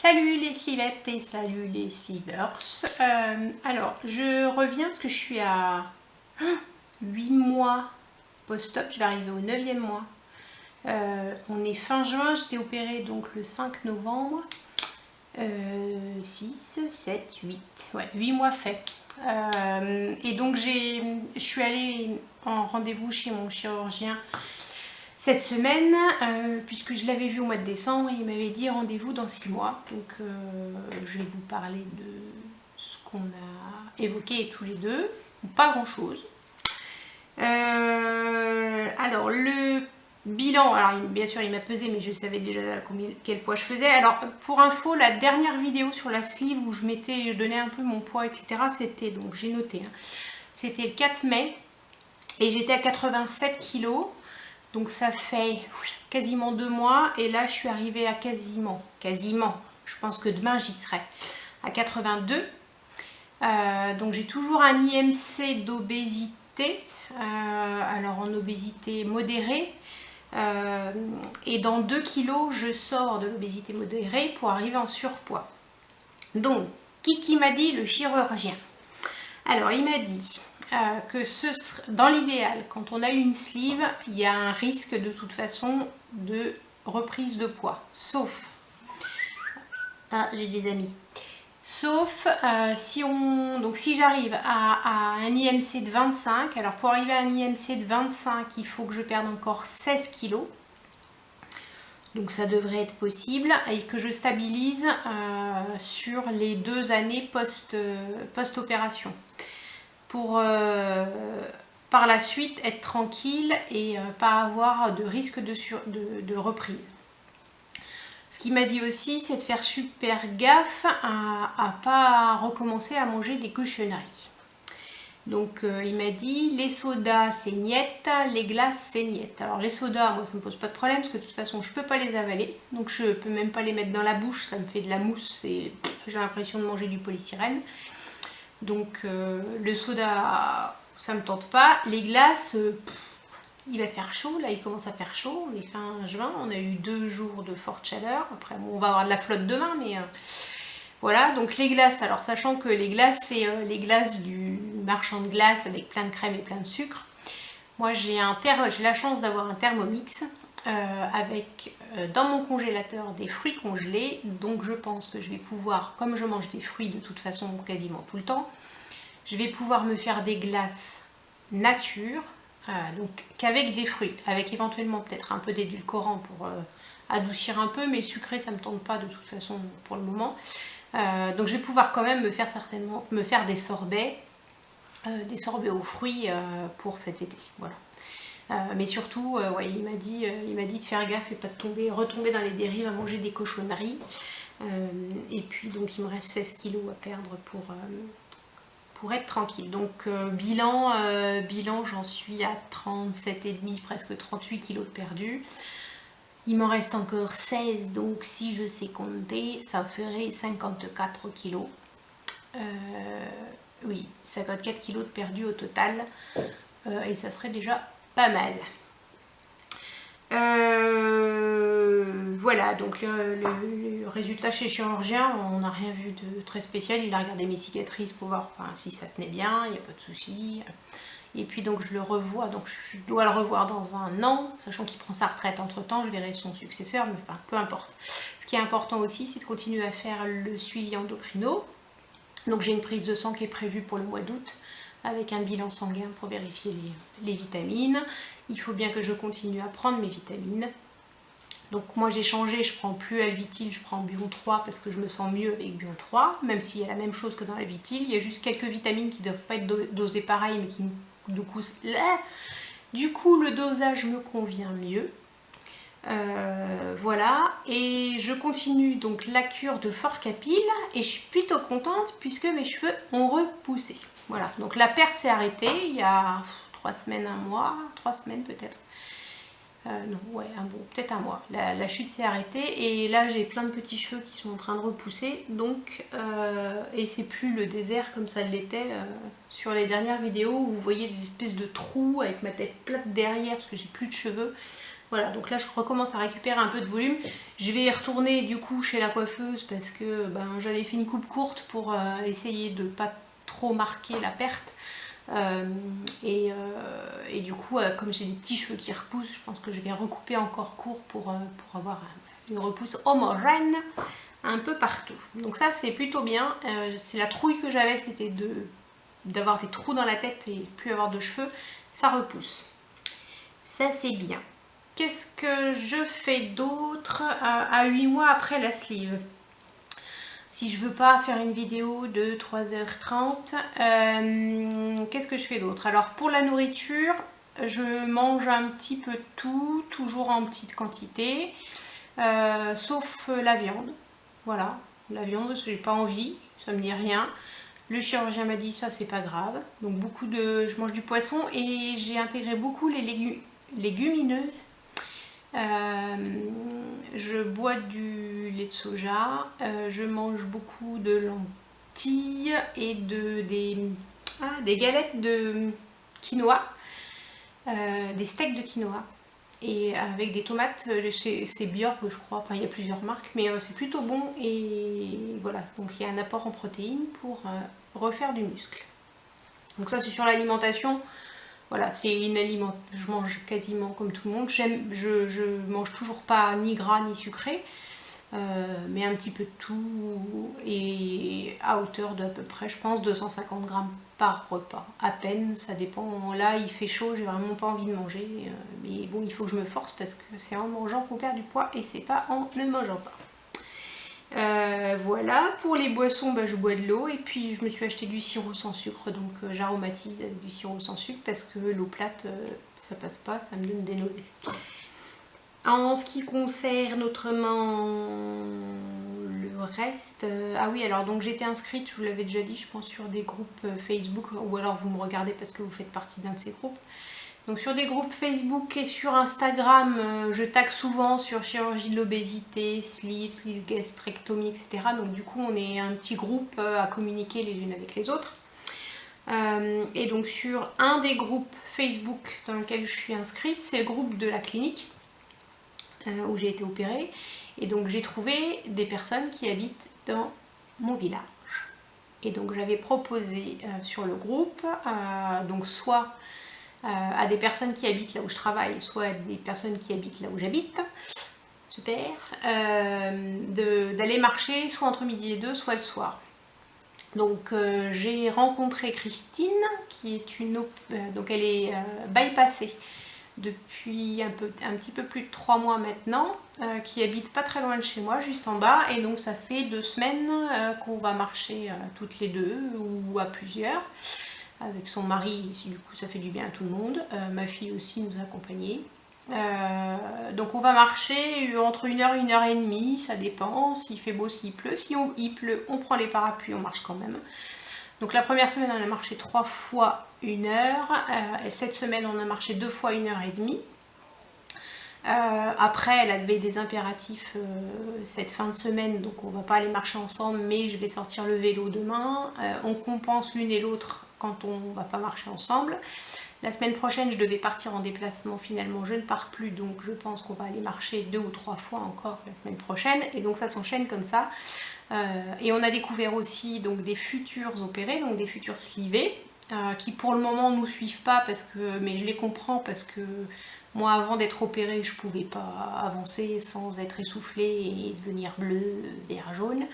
Salut les slivettes et salut les slivers. Alors, je reviens parce que je suis à 8 mois post-op, je vais arriver au 9e mois. On est fin juin, j'étais opérée donc le 5 novembre. 6, 7, 8, ouais, 8 mois fait. Et donc je suis allée en rendez-vous chez mon chirurgien cette semaine, puisque je l'avais vu au mois de décembre, il m'avait dit rendez-vous dans 6 mois. Donc je vais vous parler de ce qu'on a évoqué tous les deux, pas grand chose. Alors le bilan, alors bien sûr il m'a pesé, mais je savais déjà quel poids je faisais. Alors pour info, la dernière vidéo sur la sleeve où je donnais un peu mon poids, etc. C'était, donc j'ai noté, hein, c'était le 4 mai et j'étais à 87 kg. Donc ça fait quasiment 2 mois et là je suis arrivée à quasiment, je pense que demain j'y serai, à 82. Donc j'ai toujours un IMC d'obésité, alors en obésité modérée, et dans 2 kilos je sors de l'obésité modérée pour arriver en surpoids. Donc qui m'a dit? Le chirurgien. Alors il m'a dit que dans l'idéal, quand on a une sleeve, il y a un risque de toute façon de reprise de poids, sauf, j'ai des amis, sauf si j'arrive à un IMC de 25, alors pour arriver à un IMC de 25, il faut que je perde encore 16 kg, donc ça devrait être possible, et que je stabilise sur les 2 années post-opération. Pour par la suite être tranquille et pas avoir de risque de reprise. Ce qu'il m'a dit aussi, c'est de faire super gaffe à pas recommencer à manger des cochonneries. Donc il m'a dit les sodas c'est niette, les glaces c'est niette. Alors les sodas, moi ça me pose pas de problème parce que de toute façon je peux pas les avaler, donc je peux même pas les mettre dans la bouche, ça me fait de la mousse et j'ai l'impression de manger du polystyrène. Donc le soda, ça me tente pas. Les glaces, il va faire chaud, là il commence à faire chaud, on est fin juin, on a eu 2 jours de forte chaleur. Après bon, on va avoir de la flotte demain, mais voilà. Donc les glaces, alors sachant que les glaces, c'est les glaces du marchand de glace avec plein de crème et plein de sucre. Moi j'ai la chance d'avoir un Thermomix avec dans mon congélateur des fruits congelés, donc je pense que je vais pouvoir, comme je mange des fruits de toute façon quasiment tout le temps, je vais pouvoir me faire des glaces nature, donc qu'avec des fruits, avec éventuellement peut-être un peu d'édulcorant pour adoucir un peu, mais sucré ça me tente pas de toute façon pour le moment. Donc je vais pouvoir quand même certainement me faire des sorbets aux fruits pour cet été, voilà. Mais surtout, ouais, il m'a dit de faire gaffe et pas de retomber dans les dérives à manger des cochonneries. Et puis donc il me reste 16 kg à perdre pour être tranquille. Donc bilan j'en suis à 37,5, presque 38 kg de perdu. Il m'en reste encore 16, donc si je sais compter, ça ferait 54 kg. Oui, 54 kg de perdu au total. Et ça serait déjà pas mal. Voilà, donc le résultat chez le chirurgien, on n'a rien vu de très spécial. Il a regardé mes cicatrices pour voir si ça tenait bien, il n'y a pas de souci. Et puis donc je le revois, donc je dois le revoir dans 1 an, sachant qu'il prend sa retraite entre temps, je verrai son successeur, mais enfin peu importe. Ce qui est important aussi, c'est de continuer à faire le suivi endocrino. Donc j'ai une prise de sang qui est prévue pour le mois d'août, avec un bilan sanguin pour vérifier les vitamines. Il faut bien que je continue à prendre mes vitamines. Donc moi j'ai changé, je prends plus Alvitil, je prends Bion 3 parce que je me sens mieux avec Bion 3, même s'il y a la même chose que dans Alvitil. Il y a juste quelques vitamines qui ne doivent pas être dosées pareil, mais qui du coup le dosage me convient mieux. Voilà, et je continue donc la cure de Forcapil et je suis plutôt contente puisque mes cheveux ont repoussé. Voilà, donc la perte s'est arrêtée il y a 3 semaines, 1 mois, 3 semaines peut-être. Non, ouais, peut-être 1 mois. La chute s'est arrêtée et là j'ai plein de petits cheveux qui sont en train de repousser. Donc, et c'est plus le désert comme ça l'était sur les dernières vidéos où vous voyez des espèces de trous avec ma tête plate derrière parce que j'ai plus de cheveux. Voilà, donc là je recommence à récupérer un peu de volume. Je vais y retourner du coup chez la coiffeuse parce que j'avais fait une coupe courte pour essayer de pas trop marquer la perte. Et du coup, comme j'ai des petits cheveux qui repoussent, je pense que je vais recouper encore court pour avoir une repousse homogène un peu partout. Donc ça c'est plutôt bien. C'est la trouille que j'avais, c'était d'avoir des trous dans la tête et plus avoir de cheveux. Ça repousse. Ça c'est bien. Qu'est-ce que je fais d'autre à 8 mois après la sleeve? Si je veux pas faire une vidéo de 3h30, qu'est-ce que je fais d'autre? Alors pour la nourriture, je mange un petit peu de tout, toujours en petite quantité, sauf la viande. Voilà, la viande, j'ai pas envie, ça me dit rien. Le chirurgien m'a dit ça, c'est pas grave. Donc je mange du poisson et j'ai intégré beaucoup les légumineuses. Je bois du lait de soja, je mange beaucoup de lentilles et des galettes de quinoa, des steaks de quinoa. Et avec des tomates, c'est Björk je crois, enfin il y a plusieurs marques, mais c'est plutôt bon et voilà, donc il y a un apport en protéines pour refaire du muscle. Donc ça c'est sur l'alimentation. Voilà, c'est une alimentation, je mange quasiment comme tout le monde. Je mange toujours pas ni gras ni sucré, mais un petit peu de tout et à hauteur d'à peu près, je pense, 250 grammes par repas. À peine, ça dépend. Là, il fait chaud, j'ai vraiment pas envie de manger, mais bon, il faut que je me force parce que c'est en mangeant qu'on perd du poids et c'est pas en ne mangeant pas. Voilà, pour les boissons, je bois de l'eau et puis je me suis acheté du sirop sans sucre, donc j'aromatise avec du sirop sans sucre parce que l'eau plate, ça passe pas, ça me donne des nausées. En ce qui concerne autrement le reste, ah oui, alors donc j'étais inscrite, je vous l'avais déjà dit, je pense sur des groupes Facebook, ou alors vous me regardez parce que vous faites partie d'un de ces groupes. Donc sur des groupes Facebook et sur Instagram, je tag souvent sur chirurgie de l'obésité, sleeve gastrectomie, etc. Donc du coup on est un petit groupe à communiquer les unes avec les autres. Et donc sur un des groupes Facebook dans lequel je suis inscrite, c'est le groupe de la clinique où j'ai été opérée. Et donc j'ai trouvé des personnes qui habitent dans mon village. Et donc j'avais proposé sur le groupe, donc soit à des personnes qui habitent là où je travaille, soit à des personnes qui habitent là où j'habite, super, d'aller marcher soit entre midi et 2, soit le soir. Donc j'ai rencontré Christine, qui est donc elle est bypassée depuis un petit peu plus de 3 mois maintenant, qui habite pas très loin de chez moi, juste en bas, et donc ça fait 2 semaines qu'on va marcher toutes les deux ou à plusieurs. Avec son mari, du coup ça fait du bien à tout le monde. Ma fille aussi nous a accompagnés. Donc on va marcher entre 1h et 1h30, ça dépend, s'il fait beau, s'il pleut. Si il pleut, on prend les parapluies, on marche quand même. Donc la première semaine on a marché 3 fois 1 heure, et cette semaine on a marché 2 fois 1h30. Après elle avait des impératifs cette fin de semaine, donc on va pas aller marcher ensemble, mais je vais sortir le vélo demain. On compense l'une et l'autre quand on va pas marcher ensemble. La semaine prochaine je devais partir en déplacement, finalement je ne pars plus, donc je pense qu'on va aller marcher 2 ou 3 fois encore la semaine prochaine, et donc ça s'enchaîne comme ça. Et on a découvert aussi donc des futurs opérés, donc des futurs slivés, qui pour le moment nous suivent pas, mais je les comprends parce que moi avant d'être opérée je pouvais pas avancer sans être essoufflée et devenir bleu, vert, jaune.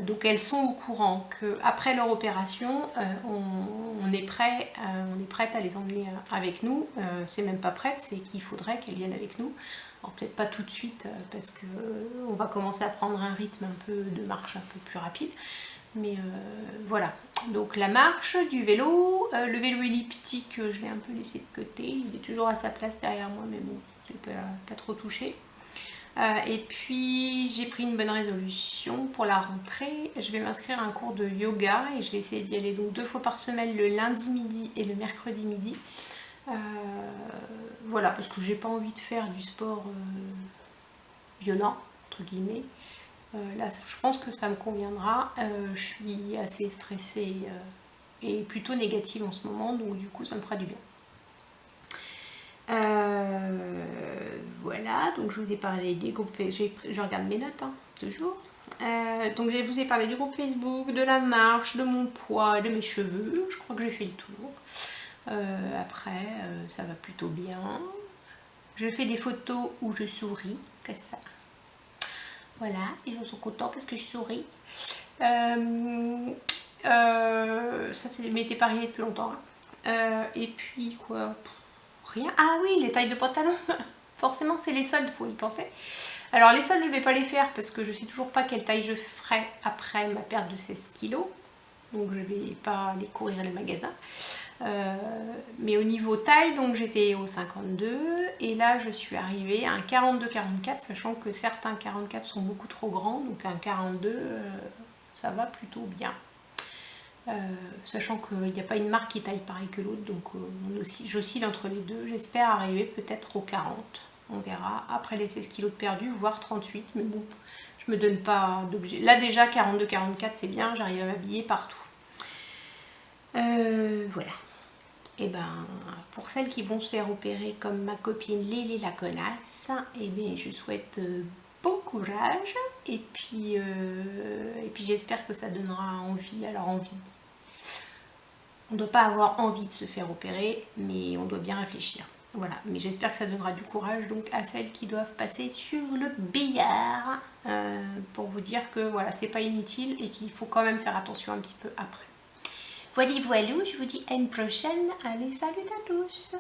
Donc elles sont au courant qu'après leur opération, on est prête à les emmener avec nous. C'est même pas prête, c'est qu'il faudrait qu'elles viennent avec nous. Alors peut-être pas tout de suite parce qu'on va commencer à prendre un rythme un peu de marche un peu plus rapide. Mais voilà, donc la marche, du vélo, le vélo elliptique, je l'ai un peu laissé de côté. Il est toujours à sa place derrière moi, mais bon, je l'ai pas trop touché. Et puis j'ai pris une bonne résolution pour la rentrée. Je vais m'inscrire à un cours de yoga et je vais essayer d'y aller donc 2 fois par semaine, le lundi midi et le mercredi midi. Voilà, parce que j'ai pas envie de faire du sport violent, entre guillemets. Là, je pense que ça me conviendra. Je suis assez stressée et plutôt négative en ce moment, donc du coup ça me fera du bien. Voilà, donc je vous ai parlé des groupes, je regarde mes notes, hein, toujours. Donc je vous ai parlé du groupe Facebook, de la marche, de mon poids, de mes cheveux. Je crois que j'ai fait le tour. Après, ça va plutôt bien. Je fais des photos où je souris, comme ça. Voilà, les gens sont contents parce que je souris. Ça, m'était pas arrivé depuis longtemps. Hein. Et puis quoi, rien. Ah oui, les tailles de pantalon. Forcément, c'est les soldes, faut y penser. Alors les soldes, je vais pas les faire parce que je sais toujours pas quelle taille je ferai après ma perte de 16 kilos. Donc je vais pas aller courir les magasins. Mais au niveau taille, donc j'étais au 52 et là je suis arrivée à un 42-44, sachant que certains 44 sont beaucoup trop grands, donc un 42 ça va plutôt bien. Sachant qu'il n'y a pas une marque qui taille pareil que l'autre, donc j'oscille entre les deux. J'espère arriver peut-être au 40, on verra, après les 16 kilos de perdu, voire 38, mais bon, je me donne pas d'objet. Là déjà 42-44 c'est bien, j'arrive à m'habiller partout. Voilà. Et ben, pour celles qui vont se faire opérer comme ma copine Lily la connasse, et bien je souhaite bon courage et puis j'espère que ça donnera envie. Alors envie, on ne doit pas avoir envie de se faire opérer, mais on doit bien réfléchir. Voilà, mais j'espère que ça donnera du courage donc à celles qui doivent passer sur le billard pour vous dire que voilà, c'est pas inutile et qu'il faut quand même faire attention un petit peu après. Voilà, je vous dis à une prochaine. Allez, salut à tous!